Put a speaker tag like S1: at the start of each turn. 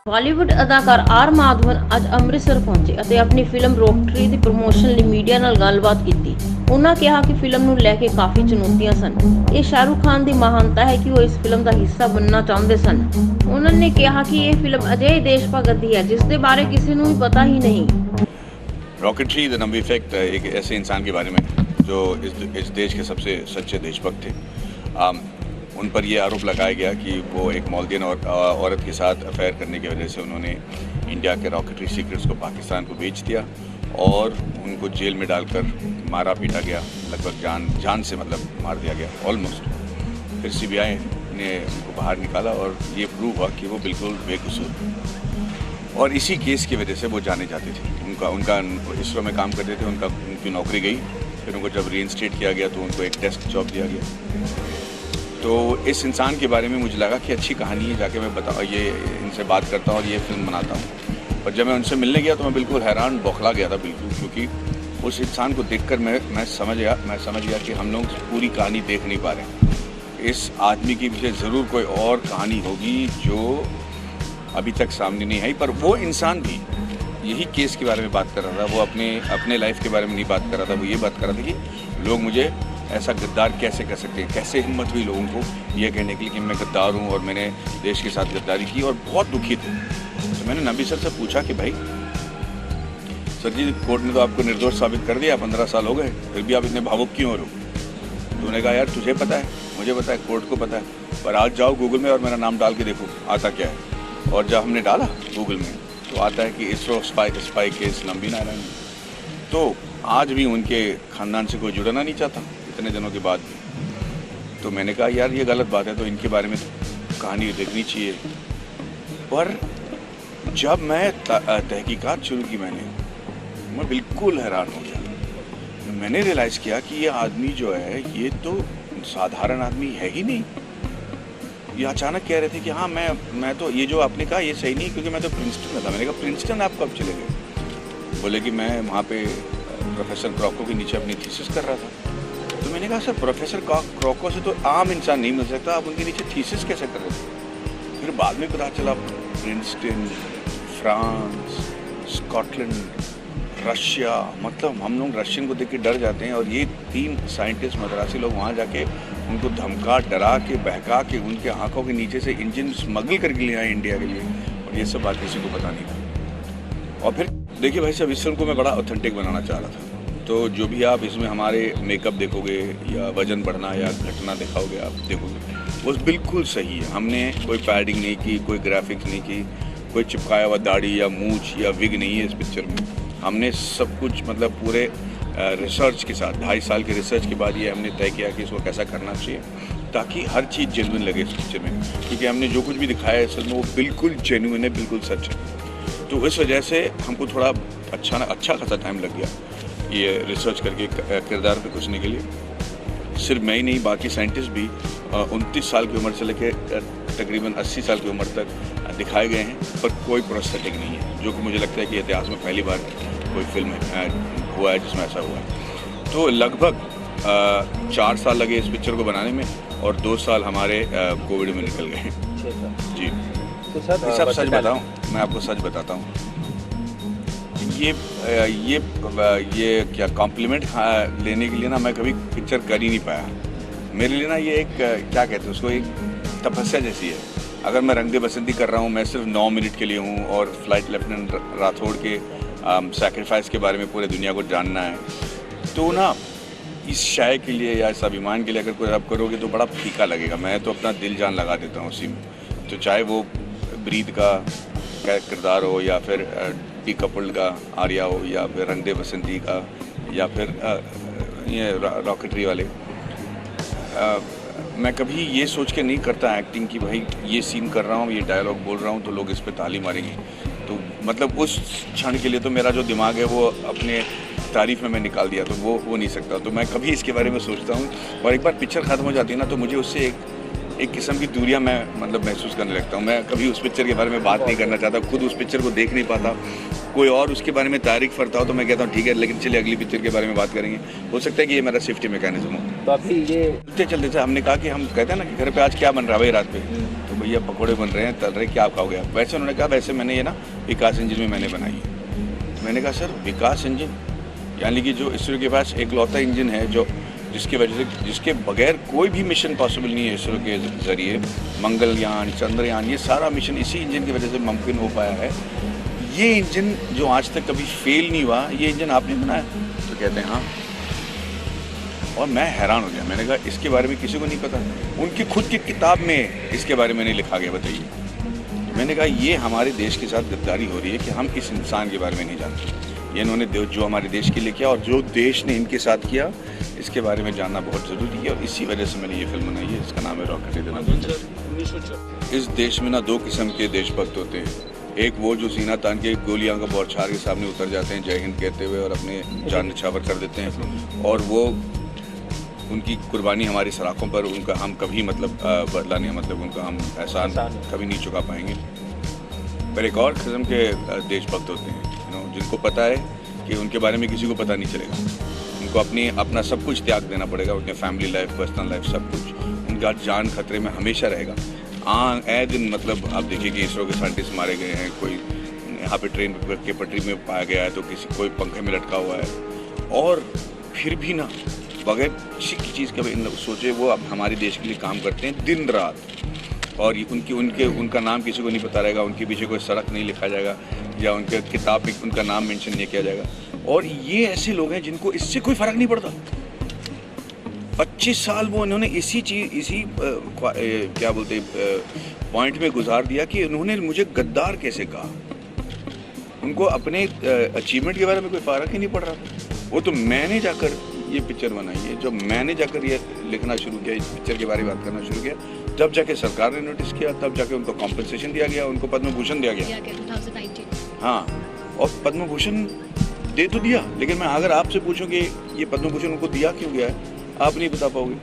S1: ਬਾਲੀਵੁੱਡ ਅਦਾਕਾਰ ਆਰ ਮਾਧਵਨ ਅੱਜ ਅੰਮ੍ਰਿਤਸਰ ਪਹੁੰਚੇ ਅਤੇ ਆਪਣੀ ਫਿਲਮ ਰੌਕਟਰੀ ਦੀ ਪ੍ਰਮੋਸ਼ਨ ਲਈ ਮੀਡੀਆ ਨਾਲ ਗੱਲਬਾਤ ਕੀਤੀ। ਉਹਨਾਂ ਕਿਹਾ ਕਿ ਫਿਲਮ ਨੂੰ ਲੈ ਕੇ ਕਾਫੀ ਚੁਣੌਤੀਆਂ ਸਨ। ਇਹ ਸ਼ਾਹਰੁਖ ਖਾਨ ਦੀ ਮਹਾਨਤਾ ਹੈ ਕਿ ਉਹ ਇਸ ਫਿਲਮ ਦਾ ਹਿੱਸਾ ਬਣਨਾ ਚਾਹੁੰਦੇ ਸਨ। ਉਹਨਾਂ ਨੇ ਕਿਹਾ ਕਿ ਇਹ ਫਿਲਮ ਅਜਿਹੀ ਦੇਸ਼ ਭਗਤ ਦੀ ਹੈ ਜਿਸ ਦੇ ਬਾਰੇ ਕਿਸੇ ਨੂੰ ਵੀ ਪਤਾ ਹੀ नहीं।
S2: रॉकेटरी द नंबर इफेक्ट एक ऐसे इंसान के बारे में जो इस देश के सबसे सच्चे देशभक्त थे। उन पर यह आरोप लगाया गया कि वो एक मालदीन औरत के साथ अफेयर करने की वजह से उन्होंने इंडिया के रॉकेटरी सीक्रेट्स को पाकिस्तान को बेच दिया और उनको जेल में डालकर मारा पीटा गया, लगभग जान से मतलब मार दिया गया ऑलमोस्ट। फिर सीबीआई ने उनको बाहर निकाला और ये प्रूव हुआ कि वो बिल्कुल बेकसूर और इसी केस की वजह से वो जाने जाते थे। उनका इसरो में काम करते थे, उनकी नौकरी गई। फिर उनको जब रीइंस्टेट किया गया तो उनको एक डेस्क जॉब दिया गया। तो इस इंसान के बारे में मुझे लगा कि अच्छी कहानी है, जाके मैं ये इनसे बात करता हूँ और ये फिल्म बनाता हूँ। पर जब मैं उनसे मिलने गया तो मैं बिल्कुल हैरान बौखला गया था बिल्कुल, क्योंकि उस इंसान को देखकर मैं समझ गया कि हम लोग पूरी कहानी देख नहीं पा रहे। इस आदमी के पीछे ज़रूर कोई और कहानी होगी जो अभी तक सामने नहीं आई। पर वो इंसान भी यही केस के बारे में बात कर रहा था। वो अपने लाइफ के बारे में नहीं बात कर रहा था। वो ये बात कर रहा था कि लोग मुझे ऐसा गद्दार कैसे कर सकते हैं, कैसे हिम्मत हुई लोगों को ये कहने के लिए कि मैं गद्दार हूँ और मैंने देश के साथ गद्दारी की, और बहुत दुखी थे। तो मैंने नबी सर से पूछा कि भाई सर जी, कोर्ट ने तो आपको निर्दोष साबित कर दिया, 15 साल हो गए, फिर भी आप इतने भावुक क्यों हो रहे हो? तो उन्होंने कहा यार तुझे पता है, मुझे पता है, कोर्ट को पता है, पर आज जाओ गूगल में और मेरा नाम डाल के देखो आता क्या है। और जब हमने डाला गूगल में तो आता है कि इसरो स्पाई केस लंबी नारायण। तो आज भी उनके ख़ानदान से कोई जुड़ना नहीं चाहता इतने दिनों के बाद भी। तो मैंने कहा यार ये गलत बात है, तो इनके बारे में कहानी देखनी चाहिए। पर जब मैं तहकीकात शुरू की मैं बिल्कुल हैरान हो गया। मैंने रियलाइज़ किया कि ये आदमी जो है ये तो साधारण आदमी है ही नहीं। ये अचानक कह रहे थे कि हाँ मैं तो ये जो आपने कहा ये सही नहीं, क्योंकि मैं तो प्रिंसटन में था। मैंने कहा प्रिंसटन आप कब चले गए? बोले कि मैं वहाँ पे प्रोफेसर क्रॉको के नीचे अपनी थीसिस कर रहा था। तो मैंने कहा सर प्रोफेसर क्रॉको से तो आम इंसान नहीं मिल सकता, आप उनके नीचे थीसिस कैसे कर रहे थे? फिर बाद में पता चला प्रिंसटन, फ्रांस, स्कॉटलैंड, रशिया, मतलब हम लोग रशियन को देख के डर जाते हैं, और ये 3 साइंटिस्ट मद्रासी लोग वहाँ जाके उनको धमका डरा के बहका के उनके आंखों के नीचे से इंजन स्मगल करके ले आए इंडिया के लिए, और ये सब बात किसी को पता नहीं था। और फिर देखिए भाई साहब, इस फिल्म को मैं बड़ा ऑथेंटिक बनाना चाह रहा था। तो जो भी आप इसमें हमारे मेकअप देखोगे या वजन बढ़ना या घटना दिखाओगे, आप देखोगे वो बिल्कुल सही है। हमने कोई पैडिंग नहीं की, कोई ग्राफिक्स नहीं की, कोई चिपकाया हुआ दाढ़ी या मूंछ या विग नहीं है इस पिक्चर में। हमने सब कुछ मतलब पूरे रिसर्च के साथ 2.5 साल के रिसर्च के बाद ये हमने तय किया कि इसको कैसा करना चाहिए ताकि हर चीज़ जेन्युइन लगे इस पिक्चर में, क्योंकि हमने जो कुछ भी दिखाया है असल में वो बिल्कुल जेन्युइन है, बिल्कुल सच है। तो इस वजह से हमको थोड़ा अच्छा खासा टाइम लग गया ये रिसर्च करके किरदार पे घुसने के लिए। सिर्फ मैं ही नहीं, बाकी साइंटिस्ट भी 29 साल की उम्र से लेकर तकरीबन 80 साल की उम्र तक दिखाए गए हैं, पर कोई प्रोस्थेटिक नहीं है, जो कि मुझे लगता है कि इतिहास में पहली बार कोई फिल्म हुआ है जिसमें ऐसा हुआ है। तो लगभग 4 साल लगे इस पिक्चर को बनाने में, और 2 साल हमारे कोविड में निकल गए जी।
S3: तो सर
S2: सब सच बताऊं, मैं आपको सच बताता हूँ, ये क्या कॉम्प्लीमेंट लेने के लिए ना मैं कभी पिक्चर कर ही नहीं पाया। मेरे लिए ना ये एक क्या कहते हैं उसको, एक तपस्या जैसी है। अगर मैं रंग दे बसंती कर रहा हूँ, मैं सिर्फ 9 मिनट के लिए हूँ, और फ्लाइट लेफ्टिनेंट राठौड़ के सैक्रिफाइस के बारे में पूरे दुनिया को जानना है, तो ना इस शाय के लिए या इस अभिमान के लिए अगर कोई आप करोगे तो बड़ा फीका लगेगा। मैं तो अपना दिल जान लगा देता हूँ उसी में। तो चाहे वो ब्रीद का किरदार हो, या फिर डी कपल्ड का आर्या हो, या फिर रंग दे बसंती का, या फिर ये रॉकेटरी वाले, मैं कभी ये सोच के नहीं करता एक्टिंग की भाई ये सीन कर रहा हूँ, ये डायलॉग बोल रहा हूँ तो लोग इस पे ताली मारेंगे। तो मतलब उस क्षण के लिए तो मेरा जो दिमाग है वो अपने तारीफ में मैं निकाल दिया, तो वो नहीं सकता। तो मैं कभी इसके बारे में सोचता हूँ, और एक बार पिक्चर ख़त्म हो जाती है ना तो मुझे उससे एक किस्म की दूरियां मैं मतलब महसूस करने लगता हूँ। मैं कभी उस पिक्चर के बारे में बात नहीं करना चाहता, खुद उस पिक्चर को देख नहीं पाता। कोई और उसके बारे में तारीफ करता हो तो मैं कहता हूँ ठीक है, लेकिन चलिए अगली पिक्चर के बारे में बात करेंगे। हो सकता है कि ये मेरा सेफ्टी मैकेनिज्म हो।
S3: तो अभी ये
S2: चलते चलते हमने कहा कि हम कहते हैं ना कि घर पे आज क्या बन रहा है भाई रात पे, तो भैया पकौड़े बन रहे हैं, तल रहे, क्या आप खाओगे आप? वैसे उन्होंने कहा वैसे मैंने ये ना विकास इंजन में मैंने बनाई है। मैंने कहा सर विकास इंजन यानी कि जो इसरो के पास एकलौता इंजन है जो जिसकी वजह से जिसके बगैर कोई भी मिशन पॉसिबल नहीं है इसरो के ज़रिए, मंगलयान, चंद्रयान, ये सारा मिशन इसी इंजन की वजह से मुमकिन हो पाया है। ये इंजन जो आज तक कभी फेल नहीं हुआ, ये इंजन आपने बनाया? तो कहते हैं हाँ। और मैं हैरान हो गया, मैंने कहा इसके बारे में किसी को नहीं पता, उनकी खुद की किताब में इसके बारे में नहीं लिखा गया, बताइए। मैंने कहा ये हमारे देश के साथ गद्दारी हो रही है कि हम इस इंसान के बारे में नहीं जानते। ये इन्होंने जो हमारे देश के लिए किया और जो देश ने इनके साथ किया, इसके बारे में जानना बहुत ज़रूरी है और इसी वजह से मैंने ये फिल्म बनाई है। इसका नाम है रॉकेटरी। इस देश में ना दो किस्म के देशभक्त होते हैं, एक वो जो सीना तान के गोलियां का बौछार के सामने उतर जाते हैं जय हिंद कहते हुए और अपने जान निछावर कर देते हैं, और वो उनकी कुर्बानी हमारी सलाखों पर, उनका हम कभी बदला नहीं, उनका हम एहसान कभी नहीं चुका पाएंगे। पर एक और किस्म के देशभक्त होते हैं जिनको पता है कि उनके बारे में किसी को पता नहीं चलेगा, उनको अपना सब कुछ त्याग देना पड़ेगा, उनके फैमिली लाइफ, पर्सनल लाइफ, सब कुछ, उनका जान खतरे में हमेशा रहेगा। आए दिन आप देखिए कि इसरो के साइंटिस्ट मारे गए हैं, कोई यहाँ पे ट्रेन के पटरी में पाया गया है तो कोई पंखे में लटका हुआ है, और फिर भी ना बगैर किसी की चीज़ के सोचे वो अब हमारे देश के लिए काम करते हैं दिन रात, और उनका नाम किसी को नहीं पता रहेगा, उनके पीछे कोई सड़क नहीं लिखा जाएगा या उनके किताब में उनका नाम मेंशन नहीं किया जाएगा। और ये ऐसे लोग हैं जिनको इससे कोई फ़र्क नहीं पड़ता। 25 साल वो इन्होंने इसी पॉइंट में गुजार दिया कि उन्होंने मुझे गद्दार कैसे कहा। उनको अपने अचीवमेंट के बारे में कोई फ़र्क ही नहीं पड़ रहा था। वो तो मैंने जाकर ये पिक्चर बनाई है, जब मैंने जाकर ये लिखना शुरू किया, इस पिक्चर के बारे में बात करना शुरू किया, जब जाके सरकार ने नोटिस किया, तब जाके उनको कॉम्पनसेशन दिया गया, उनको पद्म भूषण दिया गया 2019। हाँ, और पद्म भूषण दे तो दिया, लेकिन मैं अगर आपसे पूछूं कि ये पद्म भूषण उनको दिया क्यों गया है, आप नहीं बता पाओगे।